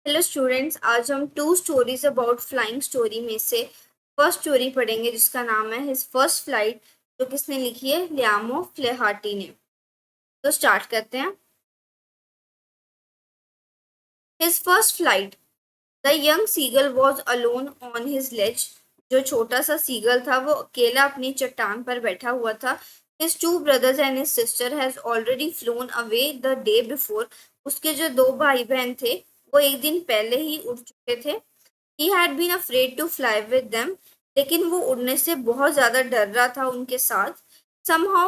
Hello students, आज हम two stories about flying story में से फर्स्ट स्टोरी पढ़ेंगे जिसका नाम है हिज फर्स्ट फ्लाइट, जो किसने लिखी है? लियामो फ्लेहार्टी ने। तो स्टार्ट करते हैं। His first flight. The young seagull was alone on his ledge. जो छोटा सा सीगल था वो अकेला अपनी चट्टान पर बैठा हुआ था। His two brothers and his sister has already phloem away the day before. उसके जो दो भाई बहन थे वो एक दिन पहले ही उड़ चुके थे। He had been afraid to fly with them, लेकिन वो उड़ने से बहुत ज्यादा डर रहा था उनके साथ। Somehow,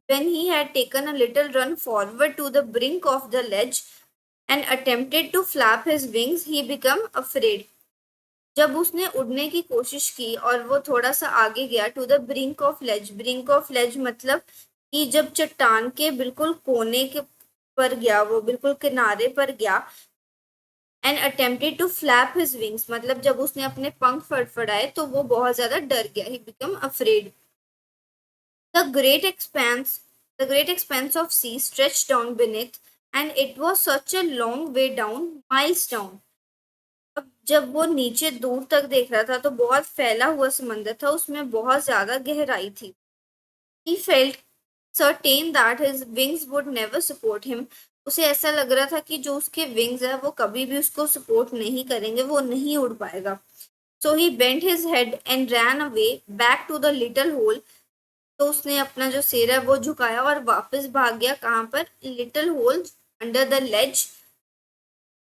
when he had taken a little run forward to the brink of the ledge and attempted to flap his wings, he became afraid. जब उसने उड़ने की कोशिश की और वो थोड़ा सा आगे गया to the brink of ledge. Brink of ledge मतलब कि जब चट्टान के बिल्कुल कोने के पर गया, वो बिल्कुल किनारे पर गया। And attempted to flap his wings मतलब जब उसने अपने पंख फड़फड़ाए तो वो बहुत ज्यादा डर गया। He became afraid. The great expanse the great expanse of sea stretch down beneath and it was such a long way down, miles down. अब जब वो नीचे दूर तक देख रहा था तो बहुत फैला हुआ समंदर था, उसमें बहुत ज्यादा गहराई थी। He felt certain that his wings would never support him. उसे ऐसा लग रहा था कि जो उसके विंग्स है वो कभी भी उसको सपोर्ट नहीं करेंगे, वो नहीं उड़ पाएगा। So he bent his head and ran away back to the little hole. तो उसने अपना जो सिर है वो झुकाया और वापस भाग गया। कहाँ पर? Little hole under the ledge,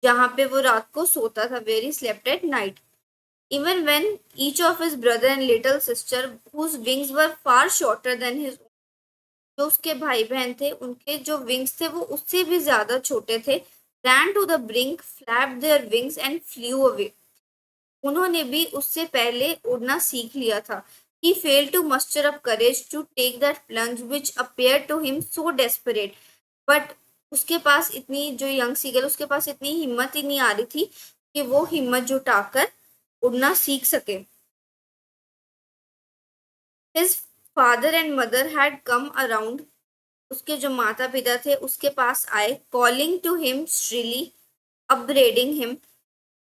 जहाँ पे वो रात को सोता था। where he slept at night. Even when each of his brother and little sister, whose wings were far shorter than his, जो उसके भाई बहन थे उनके जो विंग्स थे वो उससे भी ज्यादा छोटे थे, ran to the brink, flapped their wings and flew away. उन्होंने भी उससे पहले उड़ना सीख लिया था। He failed to muster up courage to take that plunge which appeared to him so desperate. But उसके पास इतनी, जो यंग सीगल, उसके पास इतनी हिम्मत ही नहीं आ रही थी कि वो हिम्मत जुटाकर उड़ना सीख सके। His father and mother had come around. उसके जो माता पिता थे उसके पास आए। Calling to him shrilly, upbraiding him,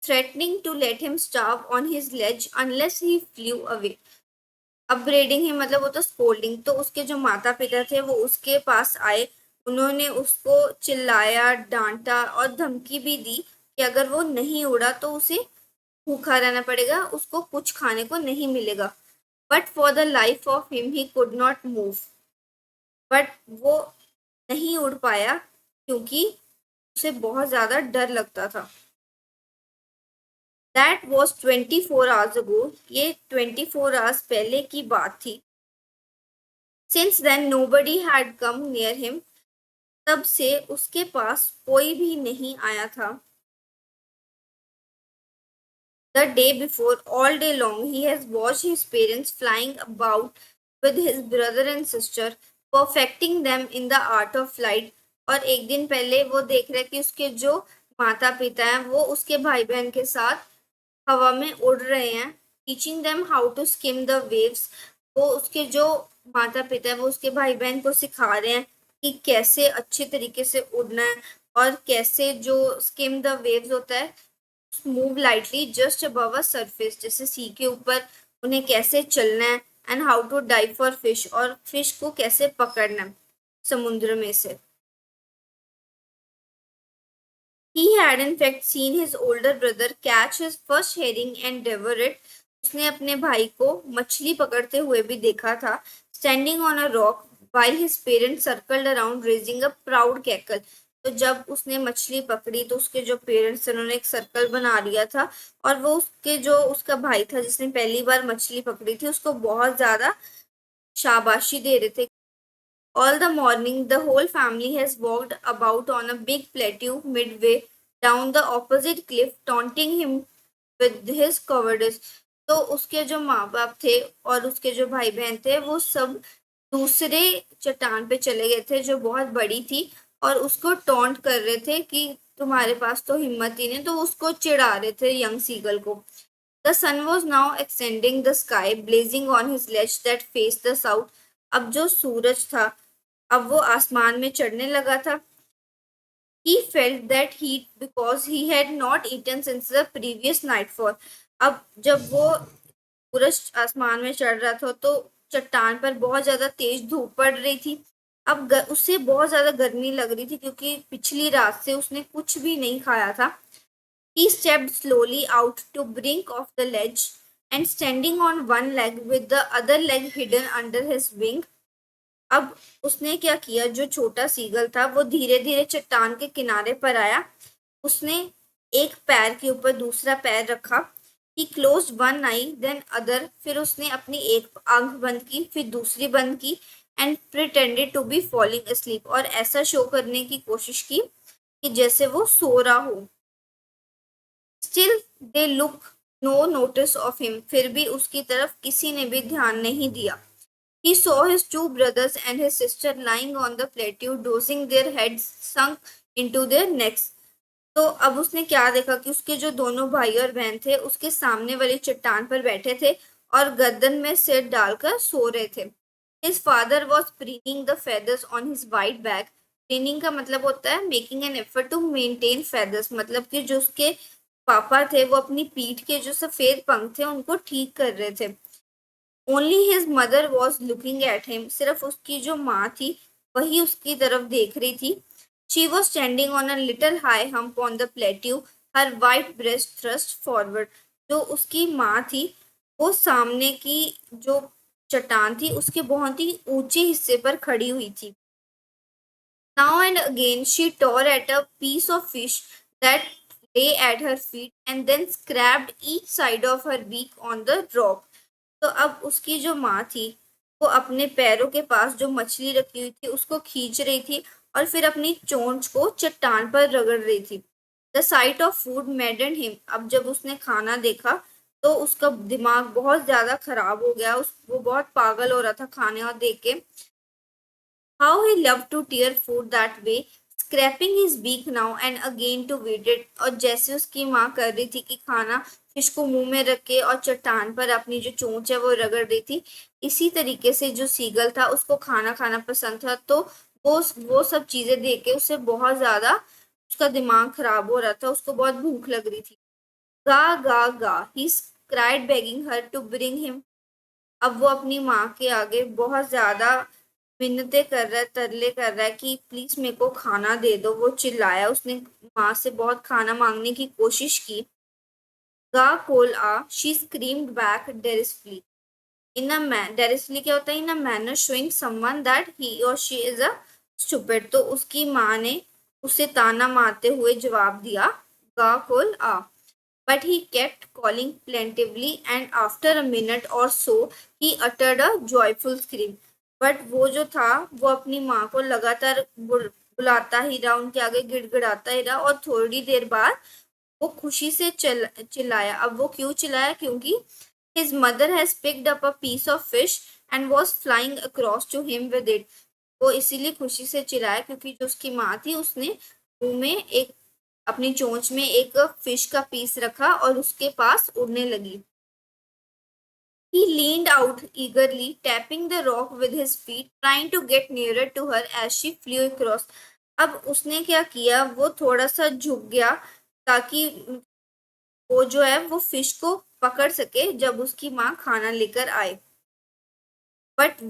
threatening to let him starve on his ledge unless he flew away. Upgrading ही मतलब वो तो स्कोल्डिंग। तो उसके जो माता पिता थे वो उसके पास आए। उन्होंने उसको चिल्लाया, डांटा और धमकी भी दी कि अगर वो नहीं उड़ा तो उसे भूखा रहना पड़ेगा, उसको कुछ खाने को नहीं मिलेगा। But for the life of him he could not move. But वो नहीं उड़ पाया क्योंकि उसे बहुत ज्यादा डर लगता था। That was 24 hours ago। ये 24 hours पहले की बात थी। Since then nobody had come near him. तब से उसके पास कोई भी नहीं आया था। The day before, all day long, he has watched his parents flying about with his brother and sister, perfecting them in the art of flight. और एक दिन पहले वो देख रहे कि उसके जो माता पिता हैं वो उसके भाई बहन के साथ हवा में उड़ रहे हैं। Teaching them how to skim the waves. वो उसके जो माता पिता है वो उसके भाई बहन को सिखा रहे हैं कि कैसे अच्छे तरीके से उड़ना है और कैसे जो स्किम द वेव्स होता है, move lightly just above a surface, जैसे सी के ऊपर उन्हें कैसे चलना है। And how to dive for fish, और फिश को कैसे पकड़ना है समुद्र में से। He had in fact seen his older brother catch his first herring and devour it. उसने अपने भाई को मछली पकड़ते हुए भी देखा था। Standing on a rock while his parents circled around raising a proud cackle. तो जब उसने मछली पकड़ी तो उसके जो पेरेंट्स थे उन्होंने एक सर्कल बना लिया था और वो उसके जो उसका भाई था जिसने पहली बार मछली पकड़ी थी उसको बहुत ज्यादा शाबाशी दे रहे थे। All the morning, the whole family has walked about on a big plateau midway down the opposite cliff, taunting him with his cowardice. तो उसके जो माँ बाप थे और उसके जो भाई बहन थे वो सब दूसरे चट्टान पे चले गए थे जो बहुत बड़ी थी और उसको टॉन्ट कर रहे थे कि तुम्हारे पास तो हिम्मत ही नहीं। तो उसको चिढ़ा रहे थे यंग सीगल को। The sun was now ascending the sky, blazing on his ledge that faced the south. अब जो सूरज था अब वो आसमान में चढ़ने लगा था। He felt that heat because he had not eaten since the previous nightfall. अब जब वो पूरा आसमान में चढ़ रहा था तो चट्टान पर बहुत ज्यादा तेज धूप पड़ रही थी। अब उससे बहुत ज्यादा गर्मी लग रही थी क्योंकि पिछली रात से उसने कुछ भी नहीं खाया था। He stepped slowly out to brink of the ledge and standing on one leg with the other leg hidden under his wing। अब उसने क्या किया, जो छोटा सीगल था वो धीरे धीरे चट्टान के किनारे पर आया। उसने एक पैर के ऊपर दूसरा पैर रखा। ही क्लोज वन आई देन अदर, फिर उसने अपनी एक आंख बंद की फिर दूसरी बंद की and pretended to be falling asleep, और ऐसा शो करने की कोशिश की कि जैसे वो सो रहा हो। Still they look no notice of him, फिर भी उसकी तरफ किसी ने भी ध्यान नहीं दिया। He saw his two brothers and his sister lying on the plateau, dozing, their heads sunk into their necks। तो अब उसने क्या देखा कि उसके जो दोनों भाई और बहन थे उसके सामने वाली चट्टान पर बैठे थे और गर्दन में सिर डालकर सो रहे थे। His father was preening the feathers on his white back। preening का मतलब होता है making an effort to maintain feathers, मतलब कि जो उसके पापा थे वो अपनी पीठ के जो सफेद पंख थे उनको ठीक कर रहे थे। Only his mother was looking at him, सिर्फ उसकी जो माँ थी वही उसकी तरफ देख रही थी। She was standing on a little high hump on the plateau, her white breast thrust forward. जो उसकी माँ थी वो सामने की जो चट्टान थी उसके बहुत ही ऊंचे हिस्से पर खड़ी हुई थी। Now and again she tore at a piece of fish that lay at her feet and then scraped each side of her beak on the rock। तो अब उसकी जो माँ थी वो अपने पैरों के पास जो मछली रखी हुई थी उसको खींच रही थी और फिर अपनी चोंच को चट्टान पर रगड़ रही थी। The site of food मैडेंड him, अब जब उसने खाना देखा तो उसका दिमाग बहुत ज्यादा खराब हो गया। वो बहुत पागल हो रहा था खाने और देख के। How he loved to tear food that way, scraping his beak now and again to eat it। और जैसे उसकी माँ कर रही थी कि खाना फिश को मुंह में रख के और चट्टान पर अपनी जो चोंच है वो रगड़ रही थी, इसी तरीके से जो सीगल था उसको खाना खाना पसंद था। तो वो सब चीजें देख के उससे बहुत ज्यादा उसका दिमाग खराब हो रहा था, उसको बहुत भूख लग रही थी। गा गा गा he cried begging her to bring him. अब वो अपनी माँ के आगे बहुत ज्यादा मिन्नतें कर रहा है, तरले कर रहा है कि प्लीज मेरे को खाना दे दो। वो चिल्लाया, उसने माँ से बहुत खाना मांगने की कोशिश की। गा कोल आ she screamed back derisively in a man, derisively क्या होता है, in a manner showing someone that he or she is a stupid. तो उसकी माँ ने उसे ताना मारते हुए जवाब दिया, गा कोल आ। But he kept calling plaintively, and after a minute or so, he uttered a joyful scream। But वो जो था वो अपनी माँ को लगातार बुलाता ही रहा, उनके आगे गिड़गिड़ाता ही रहा और थोड़ी देर बाद वो खुशी से चिल्लाया। अब वो क्यों चिल्लाया, क्योंकि his mother has picked up a piece of fish and was flying across to him with it। वो इसीलिए खुशी से चिल्लाया क्योंकि जो उसकी माँ थी उसने मुंह में एक अपनी चोंच में एक फिश का पीस रखा और उसके पास उड़ने लगी। He leaned out eagerly, tapping the rock with his feet, trying to get nearer to her as she flew across। अब उसने क्या किया, वो थोड़ा सा झुक गया ताकि वो जो है वो फिश को पकड़ सके जब उसकी माँ खाना लेकर आए। But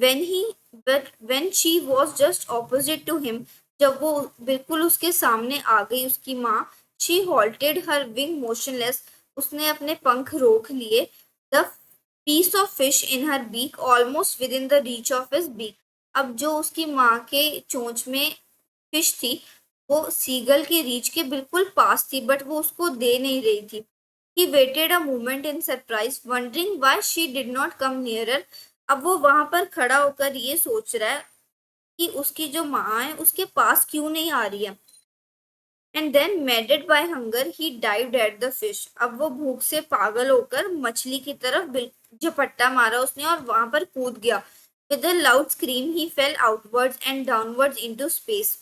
when she was just opposite to him, जब वो बिल्कुल उसके सामने आ गई उसकी माँ, she halted her wing motionless, उसने अपने पंख रोक लिए। The piece of fish in her beak almost within the reach of his beak. अब जो उसकी माँ के चोंच में फिश थी वो सीगल के रीच के बिल्कुल पास थी, बट वो उसको दे नहीं रही थी। He waited a moment in surprise, wondering why she did not come nearer। अब वो वहां पर खड़ा होकर ये सोच रहा है कि उसकी जो माँ है उसके पास क्यों नहीं आ रही है। And then maddened by hunger he dived at the fish. अब वो भूख से पागल होकर मछली की तरफ झपट्टा मारा उसने और वहां पर कूद गया। With a loud scream he fail outwards and downwards into space.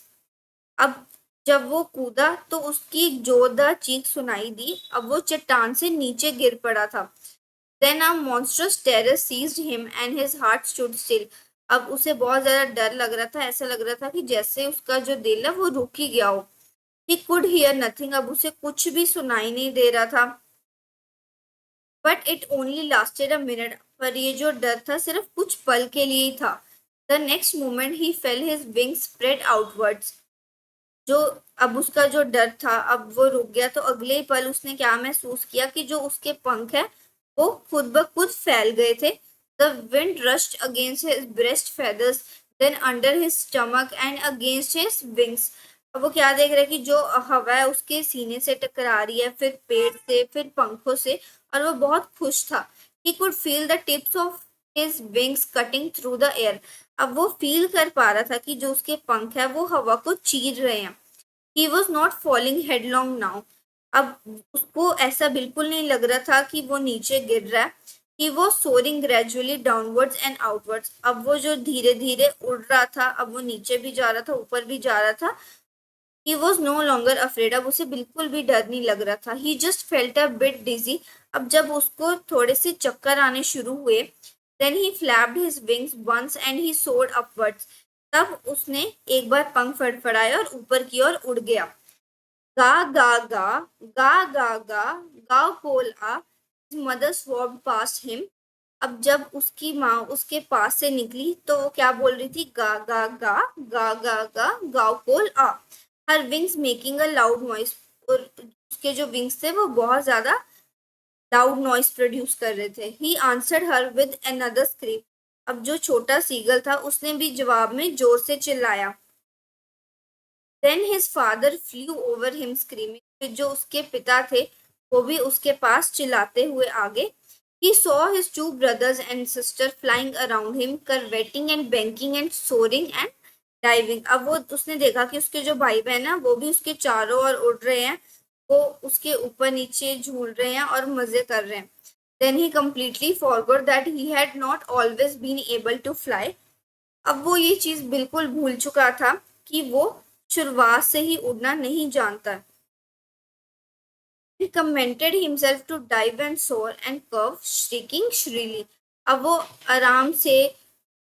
अब जब वो कूदा तो उसकी एक जोरदार चीख सुनाई दी। अब वो चट्टान से नीचे गिर पड़ा था। Then a monstrous terror seized him and his heart stood still। अब उसे बहुत ज्यादा डर लग रहा था, ऐसा लग रहा था कि जैसे उसका जो दिल है वो रुक ही गया हो। He could hear nothing. अब उसे कुछ भी सुनाई नहीं दे रहा था. But it only lasted a minute. पर ये जो डर था सिर्फ कुछ पल के लिए ही था. The next moment he felt his wings spread outwards. जो अब उसका जो डर था अब वो रुक गया, तो अगले ही पल उसने क्या महसूस किया कि जो उसके पंख है वो खुद ब खुद फैल गए थे. The wind rushed against his breast feathers, then under his stomach and against his wings. अब वो क्या देख रहा है कि जो हवा है उसके सीने से टकरा रही है, फिर पेट से, फिर पंखों से, और वो बहुत खुश था. He could feel the tips of his wings cutting through the air. अब वो फील कर पा रहा था कि जो उसके पंख है वो हवा को चीर रहे हैं. He was not falling headlong now. अब उसको ऐसा बिल्कुल नहीं लग रहा था कि वो नीचे गिर रहा है. He was soaring gradually downwards and outwards. अब वो जो धीरे धीरे उड़ रहा था, अब वो नीचे भी जा रहा था, ऊपर भी जा रहा था. He was no longer afraid. अब उसे बिल्कुल भी डर नहीं लग रहा था. He just felt a bit dizzy. अब जब उसको थोड़े से चक्कर आने शुरू हुए, then he flapped his wings once and he soared upwards. तब उसने एक बार पंख फड़फड़ाए और ऊपर की ओर उड़ गया. गा गा गा गा गा गा गाव कोल आ. Mother swooped past him. अब जब उसकी माँ उसके पास से निकली तो वो क्या बोल रही थी? गा गा गा गा गा गा गाव कोल आ. Her wings making a loud noise. और उसके जो विंग्स थे वो बहुत ज्यादा लाउड नॉइस प्रोड्यूस कर रहे थे. He answered her with another scream. अब जो छोटा सीगल था उसने भी जवाब में जोर से चिल्लाया. Then his father flew over him screaming. फिर जो उसके पिता थे वो भी उसके पास चिल्लाते हुए आगे. He saw his two brothers and sister flying around him, curveting and banking and soaring and diving. अब वो उसने देखा कि उसके जो भाई बहन है वो भी उसके चारों ओर उड़ रहे हैं, वो उसके ऊपर नीचे झूल रहे हैं और मजे कर रहे हैं. Then he completely forgot that he had not always been able to fly. अब वो ये चीज बिल्कुल भूल चुका था कि वो शुरुआत से ही उड़ना नहीं जानता. He commended himself to dive and soar and curve, shrieking shrilly. अब वो आराम से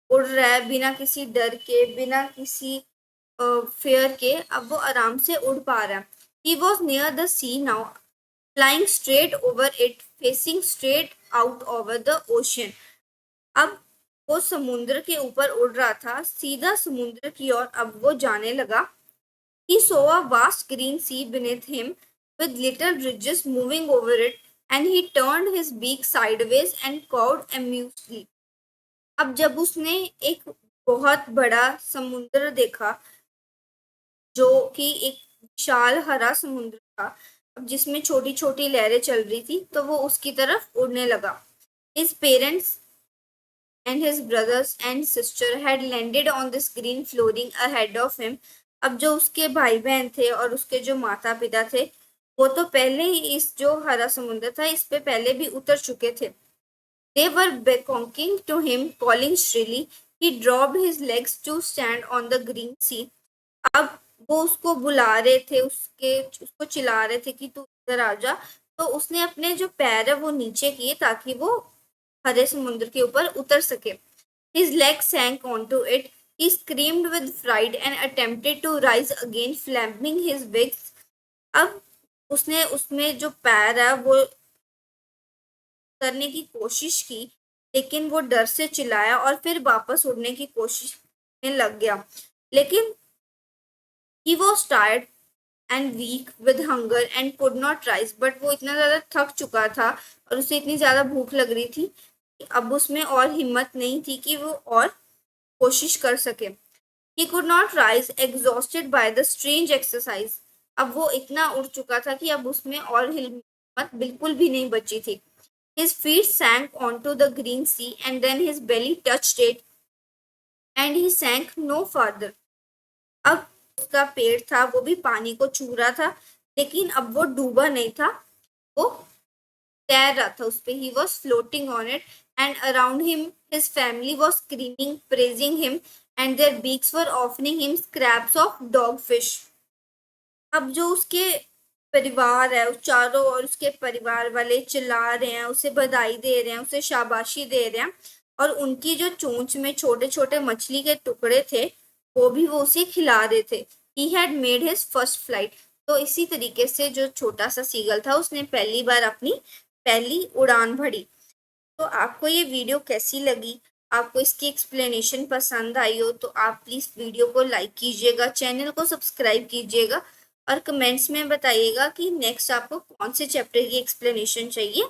उड़ रहा है बिना किसी डर के, बिना किसी फेयर के. अब वो आराम से उड़ पा रहा है. He was near the sea now, flying straight over it, facing straight out over the ocean. अब वो समुद्र के ऊपर उड़ रहा था, सीधा समुद्र की ओर अब वो जाने लगा. He saw a vast green sea beneath him, with little ridges moving over it, and he turned his beak sideways and cawed amusedly. अब जब उसने एक बहुत बड़ा समुद्र देखा जो कि एक विशाल हरा समुद्र था, अब जिसमें छोटी छोटी लहरें चल रही थी, तो वो उसकी तरफ उड़ने लगा. His parents and his brothers and sister had landed on this green flooring ahead of him. अब जो उसके भाई बहन थे और उसके जो माता पिता थे वो तो पहले ही इस जो हरा समुद्र था इस पे पहले भी उतर चुके थे. They were beckoning to him, calling shrilly. He dropped his legs to stand on the green sea. अब वो उसको बुला रहे थे, उसको चिल्ला रहे थे कि तू इधर आ जा. तो उसने अपने जो पैर है वो नीचे किए ताकि वो हरे समुद्र के ऊपर उतर सके. His legs sank onto it. He screamed with fright and attempted to rise again, flapping his wings. अब उसने उसमें जो पैर है वो करने की कोशिश की, लेकिन वो डर से चिल्लाया और फिर वापस उड़ने की कोशिश में लग गया. लेकिन he was tired and weak with hunger and could not rise. But वो इतना ज़्यादा थक चुका था और उसे इतनी ज़्यादा भूख लग रही थी कि अब उसमें और हिम्मत नहीं थी कि वो और कोशिश कर सके. He could not rise, exhausted by the strange exercise. अब वो इतना उड़ चुका था कि अब उसमें और हिम्मत बिल्कुल भी नहीं बची थी. His feet sank onto the green sea and then his belly touched it and he sank no farther. अब उसका पेट था वो भी पानी को छू रहा था, लेकिन अब वो डूबा नहीं था, वो तैर रहा था उस पे. He was floating on it and around him his family was screaming, praising him, and their beaks were offering him scraps of dogfish. अब जो उसके परिवार है, उस चारों और उसके परिवार वाले चिल्ला रहे हैं, उसे बधाई दे रहे हैं, उसे शाबाशी दे रहे हैं, और उनकी जो चोंच में छोटे छोटे मछली के टुकड़े थे वो भी वो उसे खिला रहे थे. He had made his first flight. तो इसी तरीके से जो छोटा सा सीगल था उसने पहली बार अपनी पहली उड़ान भरी। तो आपको ये वीडियो कैसी लगी? आपको इसकी एक्सप्लेनेशन पसंद आई हो तो आप प्लीज़ वीडियो को लाइक कीजिएगा, चैनल को सब्सक्राइब कीजिएगा और कमेंट्स में बताइएगा कि नेक्स्ट आपको कौन से चैप्टर की एक्सप्लेनेशन चाहिए।